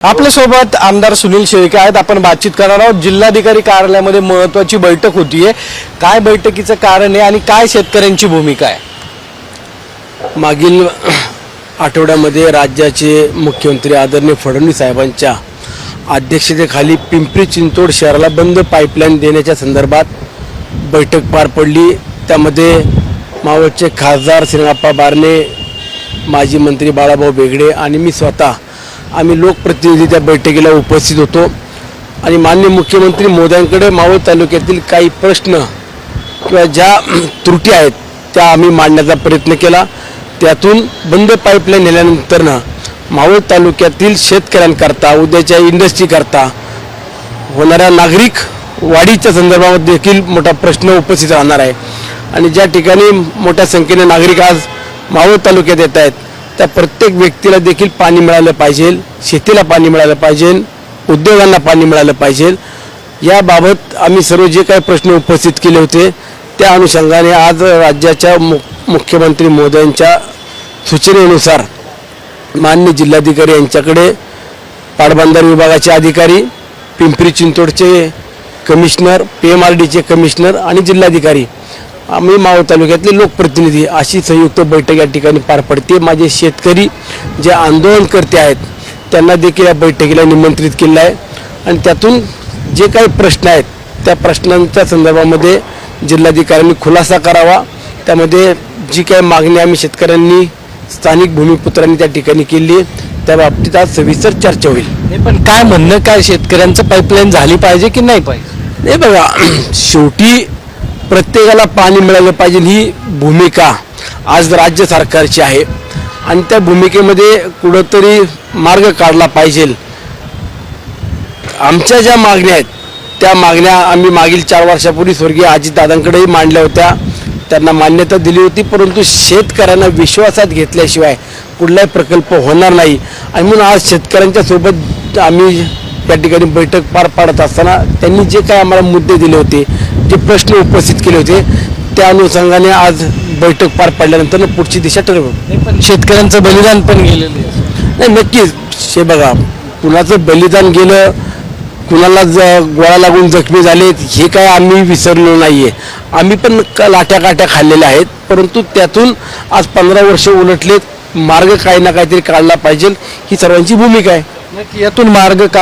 आपल्यासोबत आमदार सुनील शेळके आहेत। आपण बातचीत करणार आहोत। जिल्हाधिकारी कार्यालयामध्ये महत्त्वाची बैठक होतीये। काय बैठकीचं कारण आहे आणि काय शेतकऱ्यांची भूमिका आहे? मागील आठवड्यामध्ये राज्याचे मुख्यमंत्री आदरणीय फडणवीस साहेबांच्या अध्यक्षतेखाली पिंपरी चिंचवड शहराला बंद पाईपलाईन देण्याच्या संदर्भात बैठक पार पडली। त्यामध्ये मावळचे खासदार श्रीरंगाप्पा बारणे, माजी मंत्री बाळाभाऊ बेगडे आणि मी स्वतः आम्ही लोकप्रतिनिधी त्या बैठकीला उपस्थित होतो आणि माननीय मुख्यमंत्री मोदयांकडे मावळ तालुक्यातील काही प्रश्न किंवा ज्या त्रुटी आहेत त्या आम्ही मांडण्याचा प्रयत्न केला। त्यातून बंद पाईपलाईन नेल्यानंतरनं मावळ तालुक्यातील शेतकऱ्यांकरता, उद्याच्या इंडस्ट्रीकरता होणाऱ्या नागरिक वाढीच्या संदर्भामध्ये देखील मोठा प्रश्न उपस्थित राहणार आहे आणि ज्या ठिकाणी मोठ्या संख्येने नागरिक आज मावळ तालुक्यात येत आहेत त्या प्रत्येक व्यक्तीला देखील पाणी मिळालं पाहिजे, शेतीला पाणी मिळालं पाहिजे, उद्योगांना पाणी मिळालं पाहिजे। याबाबत आम्ही सर्व जे काही प्रश्न उपस्थित केले होते त्या अनुषंगाने आज राज्याच्या मुख्यमंत्री महोदयांच्या सूचनेनुसार माननीय जिल्हाधिकारी यांच्याकडे पाटबंधारे विभागाचे अधिकारी, पिंपरी चिंचवडचे कमिशनर, PMRDचे कमिशनर आणि जिल्हाधिकारी, आम्ही मावळ तालुक्यातले लोकप्रतिनिधी अशी संयुक्त बैठक या ठिकाणी पार पडते। माझे शेतकरी जे आंदोलनकर्ते आहेत त्यांना देखील या बैठकीला निमंत्रित केलं आहे आणि त्यातून जे काही प्रश्न आहेत त्या प्रश्नांच्या संदर्भामध्ये जिल्हाधिकाऱ्यांनी खुलासा करावा। त्यामध्ये जी काही मागणी आम्ही शेतकऱ्यांनी, स्थानिक भूमिपुत्रांनी त्या ठिकाणी केली त्या बाबतीत आज सविस्तर चर्चा होईल। नाही पण काय म्हणणं काय, शेतकऱ्यांचं पाईपलाईन झाली पाहिजे की नाही पाहिजे? हे बघा, शेवटी प्रत्येकाला पाणी मिळालं पाहिजे ही भूमिका आज राज्य सरकारची आहे आणि त्या भूमिकेमध्ये कुठंतरी मार्ग काढला पाहिजे। आमच्या ज्या मागण्या आहेत त्या मागण्या आम्ही मागील 4 वर्षापूर्वी स्वर्गीय अजितदादांकडेही मांडल्या होत्या, त्यांना मान्यता दिली होती, परंतु शेतकऱ्यांना विश्वासात घेतल्याशिवाय कुठलाही प्रकल्प होणार नाही आणि म्हणून आज शेतकऱ्यांच्या सोबत आम्ही त्या ठिकाणी बैठक पार पाडत असताना त्यांनी जे काही आम्हाला मुद्दे दिले होते, जे प्रश्न उपस्थित केले होते त्या अनुषंगाने आज बैठक पार पडल्यानंतर पुढची दिशा ठरवू। पण शेतकऱ्यांचं बलिदान पण गेलेलं आहे। नाही, नक्कीच हे बघा, कुणाचं बलिदान गेलं, कुणाला गोळा लागून जखमी झालेत हे काय आम्ही विसरलो नाहीये। आम्ही पण लाट्या काट्या खाल्लेल्या आहेत, परंतु त्यातून आज 15 वर्ष उलटलेत, मार्ग काही ना काहीतरी काढला पाहिजे ही सर्वांची भूमिका आहे। यातून मार्ग